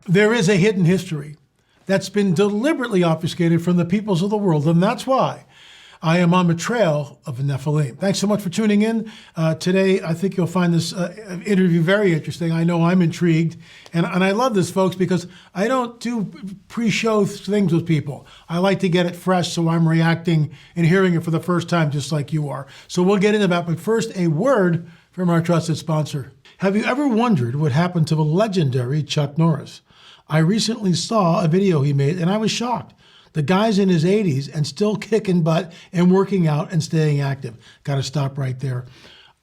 There is a hidden history that's been deliberately obfuscated from the peoples of the world, and that's why I am on the trail of the Nephilim. Thanks so much for tuning in. Today, I think you'll find this interview very interesting. I know I'm intrigued, and I love this, folks, because I don't do pre-show things with people. I like to get it fresh, so I'm reacting and hearing it for the first time, just like you are. So we'll get into that, but first, a word from our trusted sponsor. Have you ever wondered what happened to the legendary Chuck Norris? I recently saw a video he made, and I was shocked. The guy's in his 80s and still kicking butt and working out and staying active. Got to stop right there.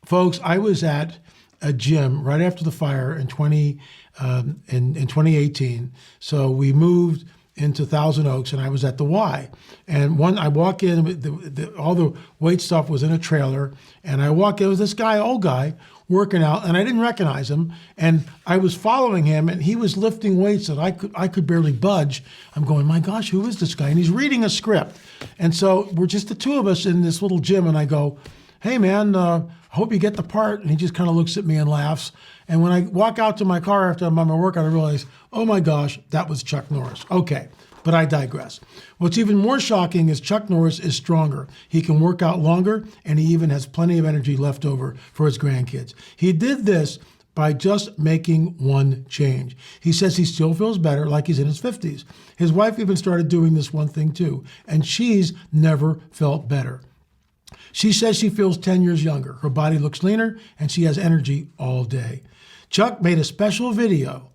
Folks, I was at a gym right after the fire in 2018. So we moved into Thousand Oaks, and I was at the Y. And I walk in, all the weight stuff was in a trailer, and I walk in, it was this guy, old guy, working out, and I didn't recognize him, and I was following him, and he was lifting weights that I could barely budge. I'm going, my gosh, who is this guy? And he's reading a script. And so we're just the two of us in this little gym, and I go, hey man, I hope you get the part. And he just kind of looks at me and laughs. And when I walk out to my car after I'm on my workout, I realize, oh my gosh, that was Chuck Norris. Okay, but I digress. What's even more shocking is Chuck Norris is stronger. He can work out longer, and he even has plenty of energy left over for his grandkids. He did this by just making one change. He says he still feels better, like he's in his 50s. His wife even started doing this one thing too, and she's never felt better. She says she feels 10 years younger. Her body looks leaner, and she has energy all day. Chuck made a special video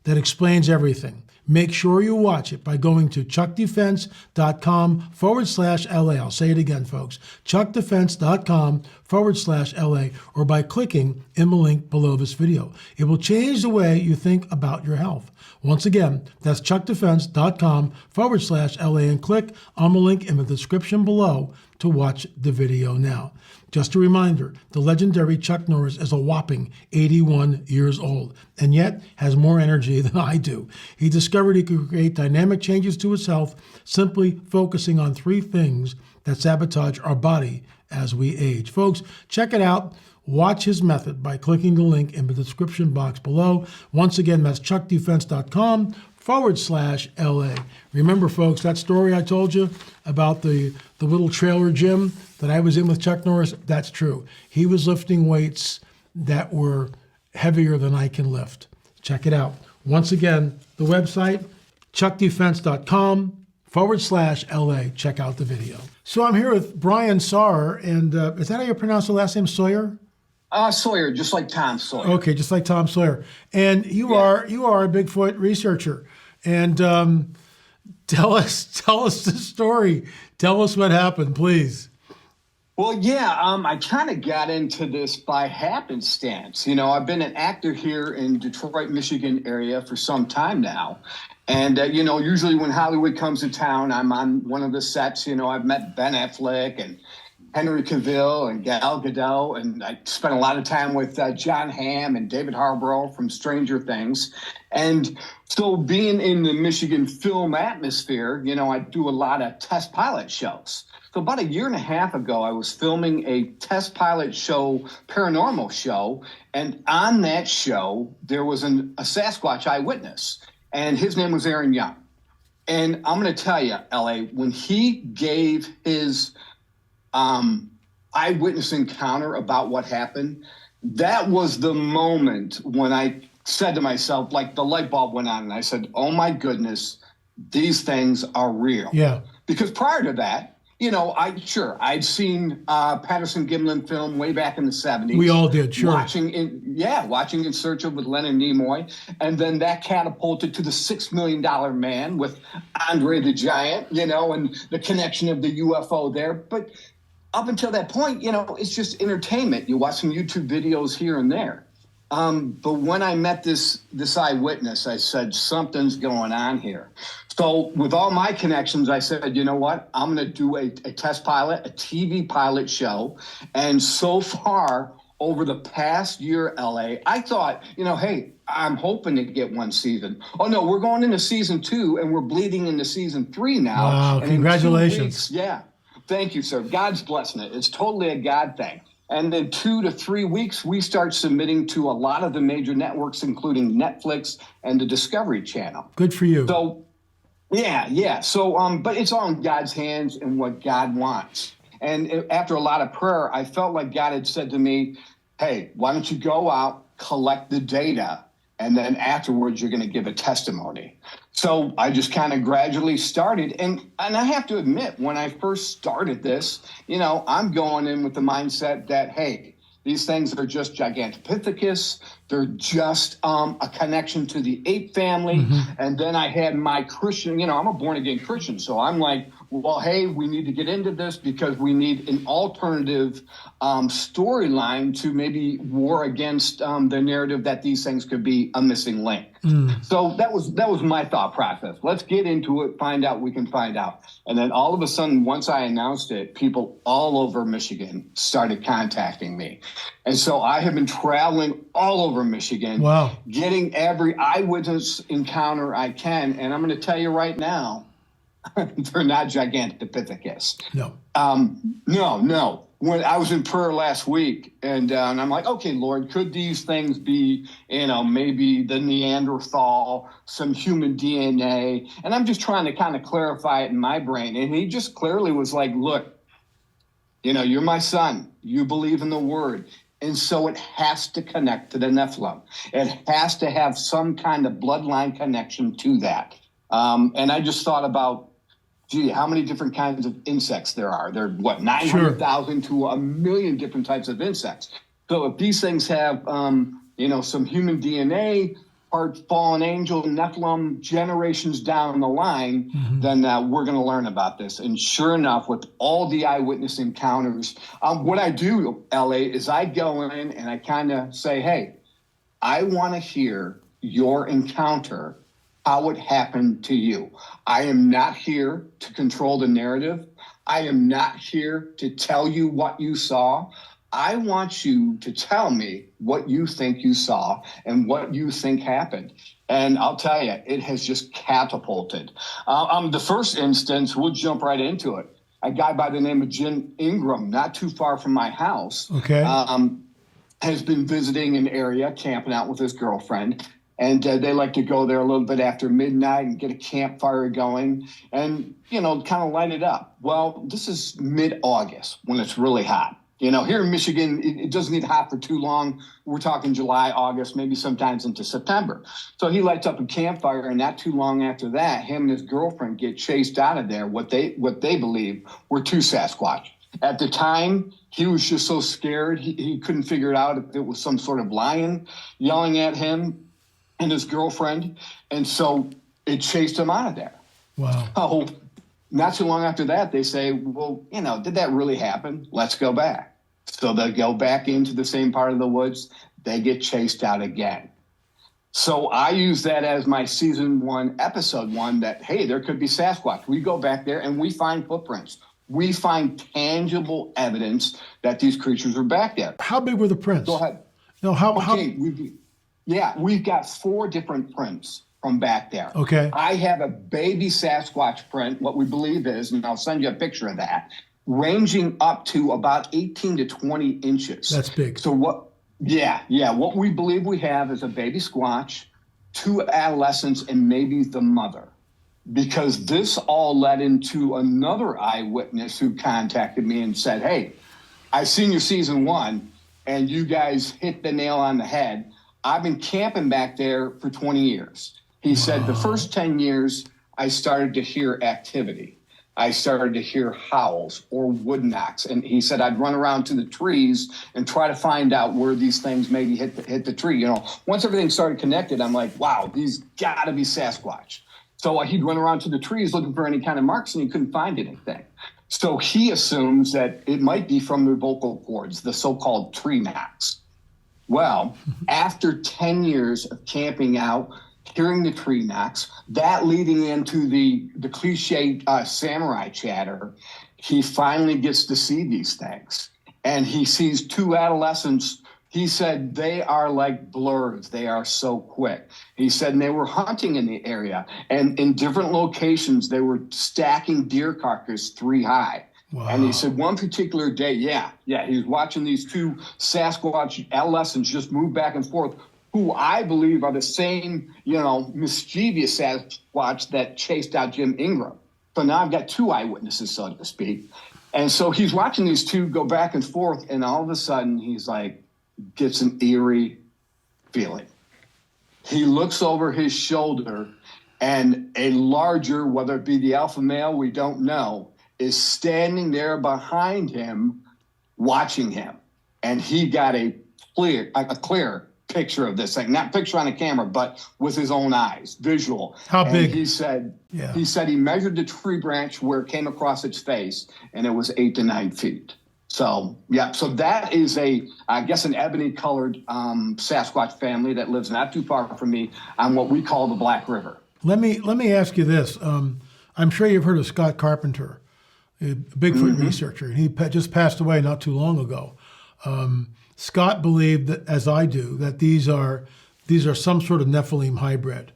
that explains everything. Make sure you watch it by going to chuckdefense.com/LA. I'll say it again, folks. chuckdefense.com/LA, or by clicking in the link below this video. It will change the way you think about your health. Once again, that's chuckdefense.com/LA, and click on the link in the description below to watch the video now. Just a reminder, the legendary Chuck Norris is a whopping 81 years old, and yet has more energy than I do. He discovered he could create dynamic changes to his health simply focusing on 3 things that sabotage our body as we age. Folks, check it out. Watch his method by clicking the link in the description box below. Once again, that's chuckdefense.com/LA. Remember, folks, that story I told you about the little trailer gym that I was in with Chuck Norris, that's true. He was lifting weights that were heavier than I can lift. Check it out. Once again, the website, chuckdefense.com/LA. Check out the video. So I'm here with Bryan Sawyer, and is that how you pronounce the last name, Sawyer? Sawyer, just like Tom Sawyer. Okay, just like Tom Sawyer. And you are a Bigfoot researcher. And tell us the story. Tell us what happened, please. Well, yeah, I kind of got into this by happenstance. You know, I've been an actor here in Detroit, Michigan area for some time now. And, you know, usually when Hollywood comes to town, I'm on one of the sets. You know, I've met Ben Affleck and Henry Cavill and Gal Gadot, and I spent a lot of time with John Hamm and David Harbour from Stranger Things. And so being in the Michigan film atmosphere, you know, I do a lot of test pilot shows. So about 1.5 years ago, I was filming a test pilot show, paranormal show, and on that show, there was a Sasquatch eyewitness, and his name was Aaron Young. And I'm going to tell you, LA, when he gave his eyewitness encounter about what happened, that was the moment when I said to myself, like the light bulb went on, and I said, oh my goodness, these things are real. Yeah. Because prior to that, you know, I'd seen Patterson Gimlin film way back in the 70s. We all did, sure. Watching In Search of with Leonard Nimoy. And then that catapulted to the $6 Million Man with Andre the Giant, you know, and the connection of the UFO there. But up until that point, you know, it's just entertainment. You watch some YouTube videos here and there. But when I met this eyewitness, I said, something's going on here. So with all my connections, I said, you know what? I'm going to do a test pilot, a TV pilot show. And so far, over the past year, LA, I thought, you know, hey, I'm hoping to get one season. Oh, no, we're going into season 2, and we're bleeding into season 3 now. Wow, and congratulations. yeah. Thank you, sir. God's blessing it. It's totally a God thing. And in 2 to 3 weeks, we start submitting to a lot of the major networks, including Netflix and the Discovery Channel. Good for you. So, yeah. So, but it's all in God's hands and what God wants. And after a lot of prayer, I felt like God had said to me, hey, why don't you go out, collect the data, and then afterwards you're going to give a testimony. So I just kind of gradually started. And I have to admit, when I first started this, I'm going in with the mindset that, hey, these things are just Gigantopithecus. They're just a connection to the ape family. Mm-hmm. And then I had my Christian, I'm a born-again Christian. So I'm like, well, hey, we need to get into this because we need an alternative storyline to maybe war against the narrative that these things could be a missing link. So that was my thought process. Let's get into it, find out we can find out. And then all of a sudden, once I announced it, people all over Michigan started contacting me. And so I have been traveling all over Michigan, getting every eyewitness encounter I can. And I'm going to tell you right now, they're not Gigantopithecus. No. When I was in prayer last week, and I'm like, okay, Lord, could these things be, maybe the Neanderthal, some human DNA? And I'm just trying to kind of clarify it in my brain. And he just clearly was like, look, you're my son. You believe in the word. And so it has to connect to the Nephilim. It has to have some kind of bloodline connection to that. And I just thought about, gee, how many different kinds of insects there are? There are, 900,000 to 1 million different types of insects. So if these things have, some human DNA, part fallen angel, Nephilim, generations down the line, then we're going to learn about this. And sure enough, with all the eyewitness encounters, what I do, LA, is I go in and I kind of say, hey, I want to hear your encounter, how it happened to you. I am not here to control the narrative. I am not here to tell you what you saw. I want you to tell me what you think you saw and what you think happened. And I'll tell you, it has just catapulted. The first instance, we'll jump right into it. A guy by the name of Jim Ingram, not too far from my house, has been visiting an area, camping out with his girlfriend. And they like to go there a little bit after midnight and get a campfire going and, kind of light it up. Well, this is mid-August when it's really hot. Here in Michigan, it doesn't get hot for too long. We're talking July, August, maybe sometimes into September. So he lights up a campfire, and not too long after that, him and his girlfriend get chased out of there, what they believe were 2 Sasquatch. At the time, he was just so scared, he couldn't figure it out if it was some sort of lion yelling at him and his girlfriend, and so it chased him out of there. Wow. Oh, not too long after that, they say, well, did that really happen? Let's go back. So they go back into the same part of the woods. They get chased out again. So I use that as my season 1, episode 1, that, hey, there could be Sasquatch. We go back there and we find footprints. We find tangible evidence that these creatures are back there. How big were the prints? Go ahead. No, We've got 4 different prints from back there. Okay. I have a baby Sasquatch print, what we believe is, and I'll send you a picture of that, ranging up to about 18 to 20 inches. That's big. So what we believe we have is a baby Squatch, 2 adolescents, and maybe the mother. Because this all led into another eyewitness who contacted me and said, hey, I've seen your season 1, and you guys hit the nail on the head. I've been camping back there for 20 years. He said the first 10 years, I started to hear activity. I started to hear howls or wood knocks. And he said I'd run around to the trees and try to find out where these things maybe hit the tree. Once everything started connected, I'm like, wow, these got to be Sasquatch. So he'd run around to the trees looking for any kind of marks, and he couldn't find anything. So he assumes that it might be from the vocal cords, the so-called tree knocks. Well, after 10 years of camping out, hearing the tree knocks, that leading into the cliche samurai chatter, he finally gets to see these things. And he sees 2 adolescents. He said they are like blurs. They are so quick. He said, and they were hunting in the area. And in different locations, they were stacking deer carcasses 3 high. Wow. And he said one particular day, he was watching these two Sasquatch adolescents just move back and forth, who I believe are the same, mischievous Sasquatch that chased out Jim Ingram. So now I've got two eyewitnesses, so to speak. And so he's watching these two go back and forth, and all of a sudden he's like, gets an eerie feeling. He looks over his shoulder, and a larger, whether it be the alpha male, we don't know, is standing there behind him, watching him. And he got a clear picture of this thing, not picture on a camera, but with his own eyes, visual. How big? He said he measured the tree branch where it came across its face, and it was 8 to 9 feet. So that is an ebony-colored Sasquatch family that lives not too far from me on what we call the Black River. Let me ask you this. I'm sure you've heard of Scott Carpenter, a Bigfoot researcher, and he just passed away not too long ago. Scott believed that, as I do, that these are some sort of Nephilim hybrid,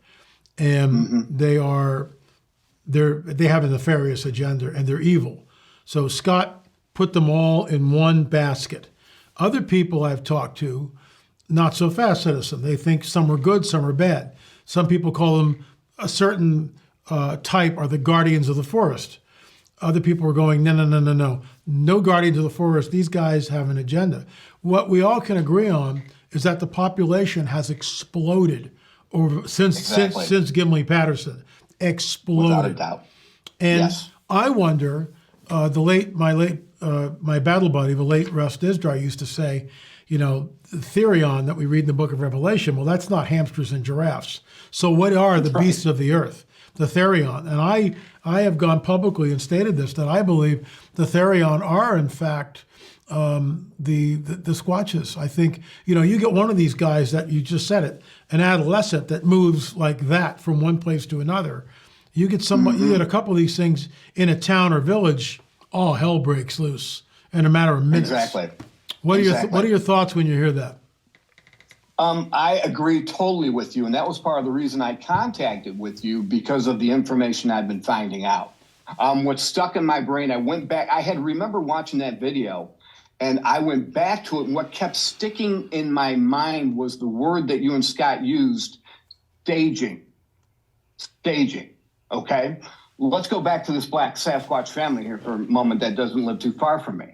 and they have a nefarious agenda and they're evil. So Scott put them all in one basket. Other people I've talked to, not so fast, citizen. They think some are good, some are bad. Some people call them a certain type are the guardians of the forest. Other people are going, no. No guardians of the forest. These guys have an agenda. What we all can agree on is that the population has exploded since Gimli Patterson. Exploded. Without a doubt. And yes. I wonder, my battle buddy, the late Russ Disdar, used to say, the Therion that we read in the book of Revelation, well, that's not hamsters and giraffes. So what are the beasts of the earth? The Therion. And I have gone publicly and stated this, that I believe the Therion are, in fact, the Squatches. I think, you get one of these guys that, you just said it, an adolescent that moves like that from one place to another. You get you get a couple of these things in a town or village, all hell breaks loose in a matter of minutes. Exactly. What are your thoughts when you hear that? I agree totally with you, and that was part of the reason I contacted with you, because of the information I've been finding out. What stuck in my brain, I went back. I had remember watching that video, and I went back to it, and what kept sticking in my mind was the word that you and Scott used, staging. Staging, okay? Let's go back to this Black Sasquatch family here for a moment that doesn't live too far from me.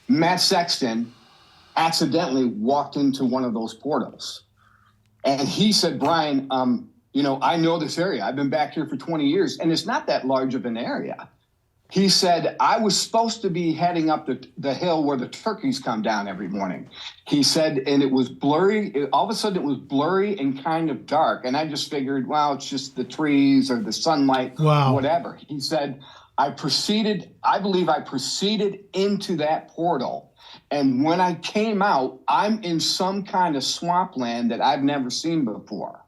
Matt Sexton accidentally walked into one of those portals. And he said, Bryan, I know this area. I've been back here for 20 years, and it's not that large of an area. He said, I was supposed to be heading up the hill where the turkeys come down every morning. He said, and it was blurry. All of a sudden, it was blurry and kind of dark. And I just figured, well, it's just the trees or the sunlight, whatever. He said, I believe I proceeded into that portal. And when I came out, I'm in some kind of swampland that I've never seen before.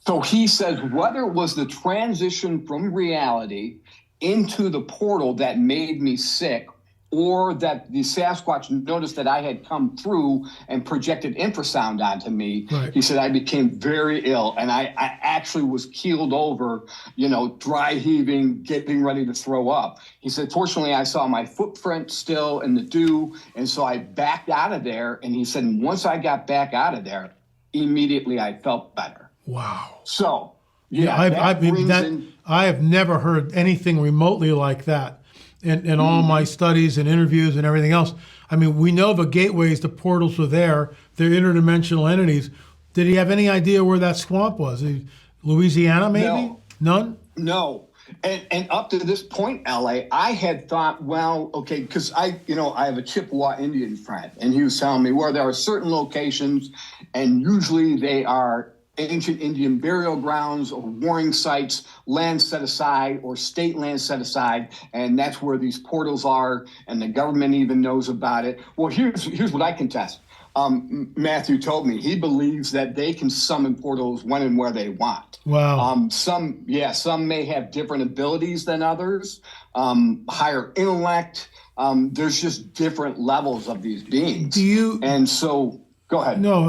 So he says, whether it was the transition from reality into the portal that made me sick, or that the Sasquatch noticed that I had come through and projected infrasound onto me, right. He said I became very ill, and I actually was keeled over, dry heaving, getting ready to throw up. He said, fortunately, I saw my footprint still in the dew, and so I backed out of there, and he said, once I got back out of there, immediately I felt better. Wow. So, I have never heard anything remotely like that. In all my studies and interviews and everything else. I mean, we know the gateways, the portals were there. They're interdimensional entities. Did he have any idea where that swamp was? Louisiana, maybe? No. None? No. And up to this point, LA, I had thought, well, okay, because I have a Chippewa Indian friend, and he was telling me where there are certain locations, and usually they are ancient Indian burial grounds or warring sites, land set aside or state land set aside, and that's where these portals are, and the government even knows about it. Well, here's what I contest. Matthew told me he believes that they can summon portals when and where they want. Wow. Some may have different abilities than others, higher intellect. There's just different levels of these beings. Go ahead. No,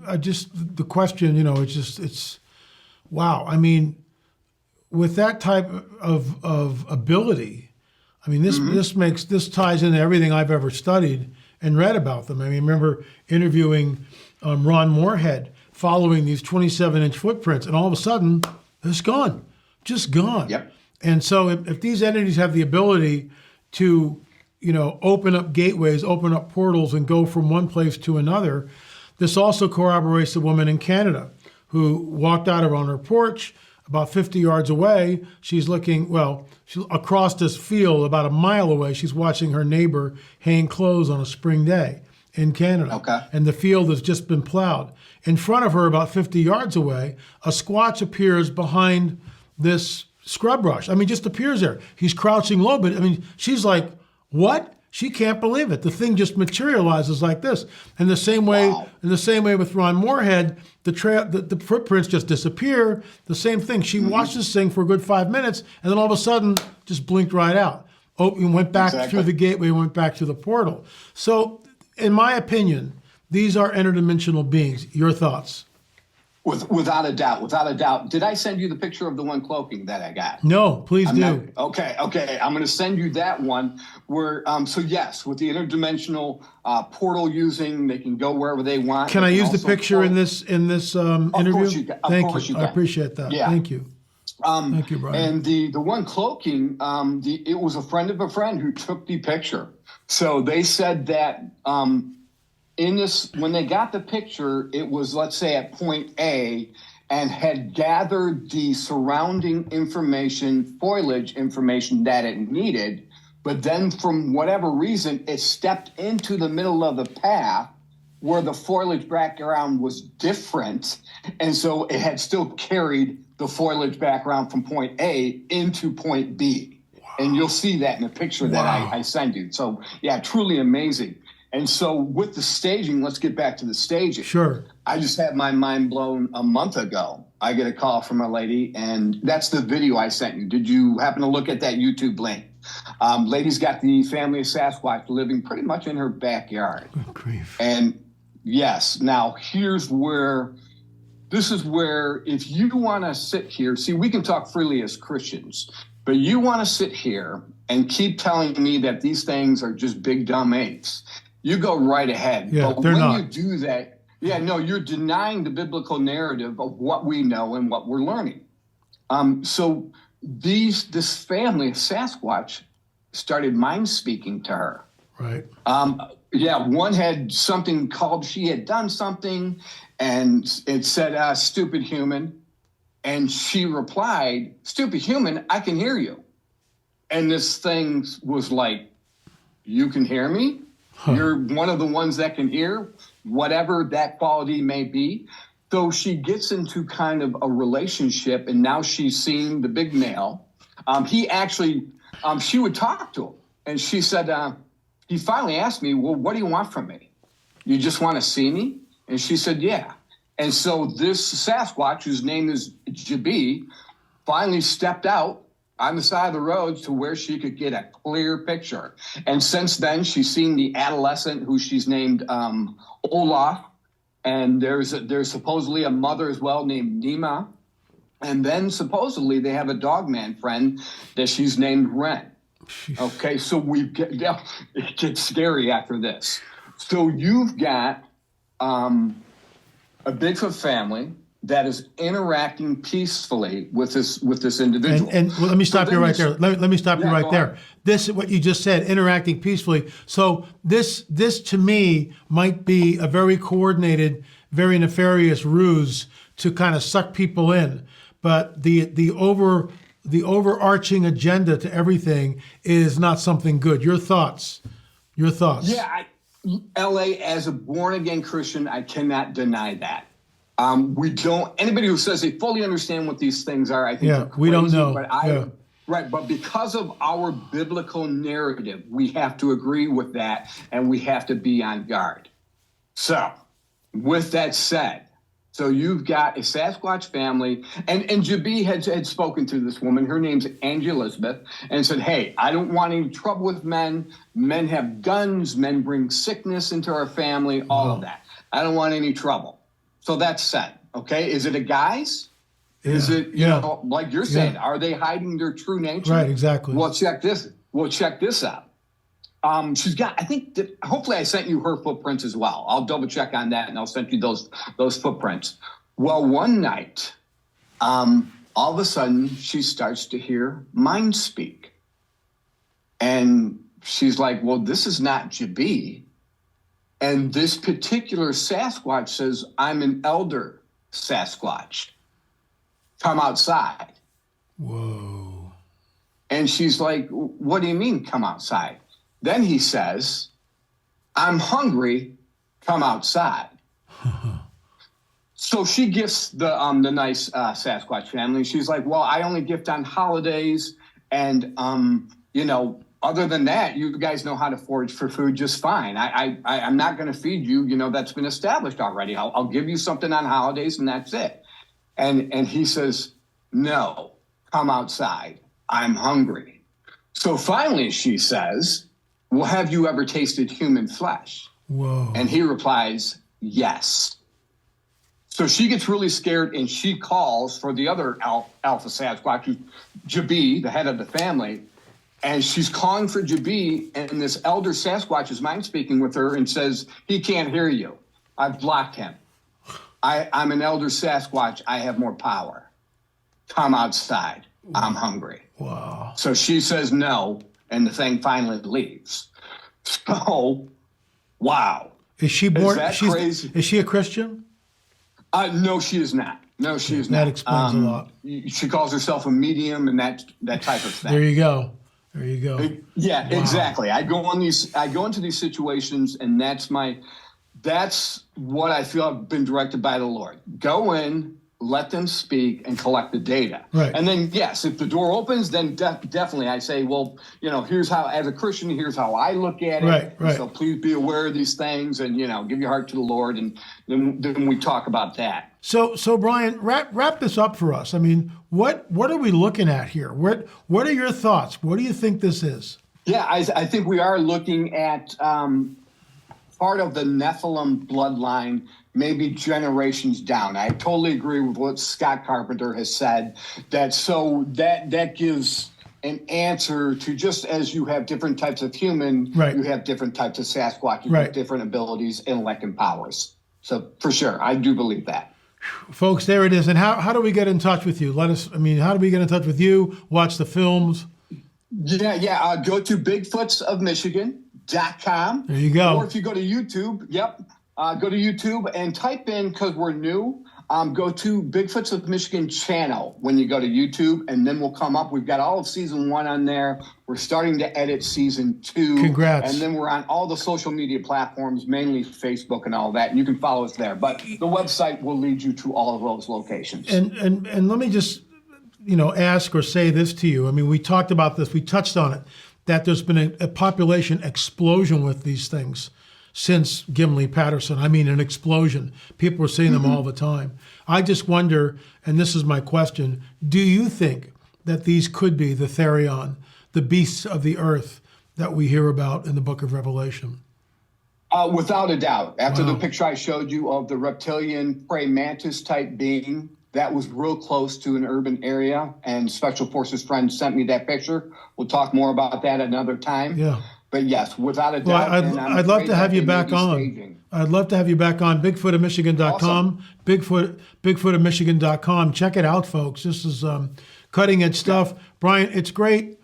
I just, the question, it's wow. I mean, with that type of ability, I mean, this ties into everything I've ever studied and read about them. I mean, I remember interviewing Ron Moorhead following these 27-inch footprints, and all of a sudden, it's gone, just gone. Yep. And so if these entities have the ability to, open up gateways, open up portals, and go from one place to another, this also corroborates the woman in Canada who walked out on her porch about 50 yards away. She's looking, across this field about a mile away. She's watching her neighbor hang clothes on a spring day in Canada. Okay. And the field has just been plowed. In front of her, about 50 yards away, a Squatch appears behind this scrub brush. I mean, just appears there. He's crouching low, but I mean, she's like, what? She can't believe it. The thing just materializes like this. And the same way, in the same way with Ron Moorhead, the footprints just disappear. The same thing. She watched this thing for a good 5 minutes, and then all of a sudden, just blinked right out. And went back through the gateway, went back to the portal. So, in my opinion, these are interdimensional beings. Your thoughts? Without a doubt. Did I send you the picture of the one cloaking that I got? No, please do. Okay. I'm going to send you that one where, so yes, with the interdimensional portal using, they can go wherever they want. Can I use the picture in this interview? Of course you can. Thank you. I appreciate that. Yeah. Thank you. Thank you, Bryan. And the one cloaking, it was a friend of a friend who took the picture. So they said that when they got the picture, it was, let's say, at point A, and had gathered the surrounding information, foliage information that it needed, but then from whatever reason, it stepped into the middle of the path where the foliage background was different, and so it had still carried the foliage background from point A into point B. Wow. And you'll see that in the picture that I send you. So, yeah, truly amazing. And so with the staging, let's get back to the staging. Sure. I just had my mind blown a month ago. I get a call from a lady, and that's the video I sent you. Did you happen to look at that YouTube link? Lady's got the family of Sasquatch living pretty much in her backyard. Good grief. And yes, now this is where if you want to sit here, see, we can talk freely as Christians, but you want to sit here and keep telling me that these things are just big dumb apes. You go right ahead. Yeah, but they're when not. you do that, you're denying the biblical narrative of what we know and what we're learning. So this family of Sasquatch started mind speaking to her. Right. One had something called, she had done something, and it said, stupid human. And she replied, stupid human, I can hear you. And this thing was like, you can hear me? Huh. You're one of the ones that can hear, whatever that quality may be. So she gets into kind of a relationship, and now she's seeing the big male. She would talk to him, and she said, he finally asked me, well, what do you want from me? You just want to see me? And she said, yeah. And so this Sasquatch, whose name is JB, finally stepped out on the side of the road to where she could get a clear picture. And since then, she's seen the adolescent who she's named Olaf. And there's supposedly a mother as well named Nima. And then supposedly they have a dogman friend that she's named Ren. Okay, so it gets scary after this. So you've got a Bigfoot family that is interacting peacefully with this individual. And well, let me stop you right there. Let me stop you right there. This, what you just said, interacting peacefully. So this to me might be a very coordinated, very nefarious ruse to kind of suck people in. But the overarching agenda to everything is not something good. Your thoughts? Yeah, LA, as a born-again Christian, I cannot deny that. Anybody who says they fully understand what these things are, I think they're crazy, we don't know. But right, but because of our biblical narrative, we have to agree with that, and we have to be on guard. So, with that said, so you've got a Sasquatch family, and JB had spoken to this woman. Her name's Angie Elizabeth, and said, hey, I don't want any trouble with men. Men have guns. Men bring sickness into our family, all of that. I don't want any trouble. So that's said, okay? Is it a guise? Yeah. Is it, you know, like you're saying, are they hiding their true nature? Right, exactly. Well, check this well, check this out. She's got, hopefully I sent you her footprints as well. I'll double check on that and I'll send you those footprints. Well, one night, all of a sudden she starts to hear mind speak. And she's like, well, this is not Jabi. And this particular Sasquatch says, I'm an elder Sasquatch. Come outside. Whoa. And she's like, what do you mean, come outside? Then he says, I'm hungry, come outside. So she gifts the nice Sasquatch family. She's like, well, I only gift on holidays. And, other than that, you guys know how to forage for food just fine. I'm not going to feed you. That's been established already. I'll give you something on holidays and that's it. And he says, no, come outside. I'm hungry. So finally she says, well, have you ever tasted human flesh? Whoa. And he replies, yes. So she gets really scared and she calls for the other alpha Sasquatch, Jabi, the head of the family. And she's calling for Jabi, and this elder Sasquatch is mind speaking with her and says, he can't hear you. I've blocked him. I'm an elder Sasquatch. I have more power. Come outside. I'm hungry. Wow. So she says no, and the thing finally leaves. So, wow. Is she born? Is that crazy? Is she a Christian? No, she is not. No, she is not. That explains a lot. She calls herself a medium and that type of thing. There you go. Yeah, Wow. exactly. I go into these situations, and that's what I feel I've been directed by the Lord. Go in, let them speak, and collect the data. Right. And then, yes, if the door opens, then definitely I say, well, here's how, as a Christian, here's how I look at it. Right. So please be aware of these things, and give your heart to the Lord, and then we talk about that. So Bryan, wrap this up for us. I mean, what are we looking at here? What are your thoughts? What do you think this is? Yeah, I think we are looking at part of the Nephilim bloodline, maybe generations down. I totally agree with what Scott Carpenter has said. That gives an answer to, just as you have different types of human, right, you have different types of Sasquatch, right, with different abilities, intellect, and powers. So for sure, I do believe that. Folks, there it is. And how do we get in touch with you? How do we get in touch with you? Watch the films? Yeah. Go to bigfootsofmichigan.com. There you go. Or if you go to YouTube, go to YouTube and type in, because we're new, go to Bigfoots of Michigan channel when you go to YouTube, and then we'll come up. We've got all of season 1 on there. We're starting to edit season 2. Congrats. And then we're on all the social media platforms, mainly Facebook and all that, and you can follow us there. But the website will lead you to all of those locations. And let me just, ask or say this to you. I mean, we talked about this, we touched on it, that there's been a population explosion with these things since Gimli Patterson. I mean, an explosion. People are seeing them all the time. I just wonder, and this is my question, do you think that these could be the Therion, the beasts of the earth that we hear about in the book of Revelation? Without a doubt. After the picture I showed you of the reptilian prey mantis type being, that was real close to an urban area, and Special Forces friends sent me that picture. We'll talk more about that another time. Yeah. But yes, without a Well, doubt. I'd love to have you back on. I'd love to have you back on. Bigfootofmichigan.com. Awesome. Bigfootofmichigan.com. Check it out, folks. This is cutting edge stuff. Bryan, it's great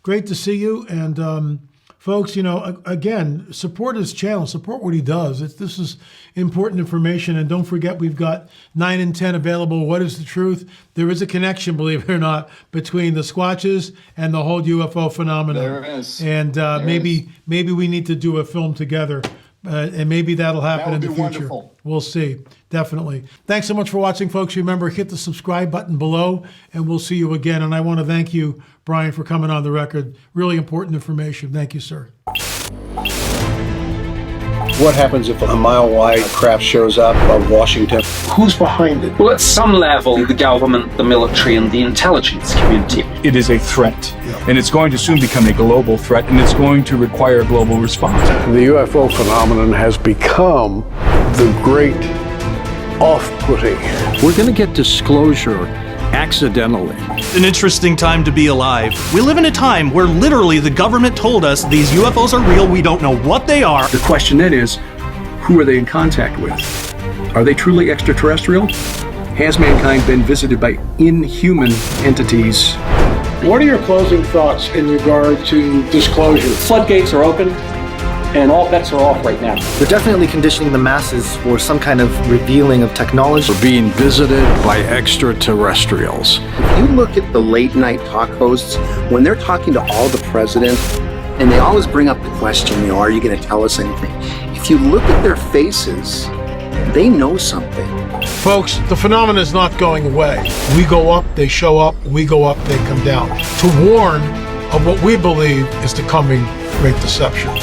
to see you. And folks, again, support his channel. Support what he does. This is important information. And don't forget, we've got 9 and 10 available. What is the truth? There is a connection, believe it or not, between the Squatches and the whole UFO phenomenon. There is. And maybe we need to do a film together. And maybe that'll happen in the future. Wonderful. We'll see. Definitely. Thanks so much for watching, folks. Remember, hit the subscribe button below, and we'll see you again. And I want to thank you, Bryan, for coming on the record. Really important information. Thank you, sir. What happens if a mile-wide craft shows up above Washington? Who's behind it? Well, at some level, the government, the military, and the intelligence community. It is a threat, and it's going to soon become a global threat, and it's going to require a global response. The UFO phenomenon has become the great off-putting. We're going to get disclosure accidentally. An interesting time to be alive. We live in a time where literally the government told us these UFOs are real, we don't know what they are. The question then is, who are they in contact with? Are they truly extraterrestrial? Has mankind been visited by inhuman entities? What are your closing thoughts in regard to disclosure? Floodgates are open, and all bets are off right now. They're definitely conditioning the masses for some kind of revealing of technology. We're being visited by extraterrestrials. If you look at the late night talk hosts, when they're talking to all the presidents, and they always bring up the question, are you going to tell us anything? If you look at their faces, they know something. Folks, the phenomenon is not going away. We go up, they show up. We go up, they come down. To warn of what we believe is the coming great deception.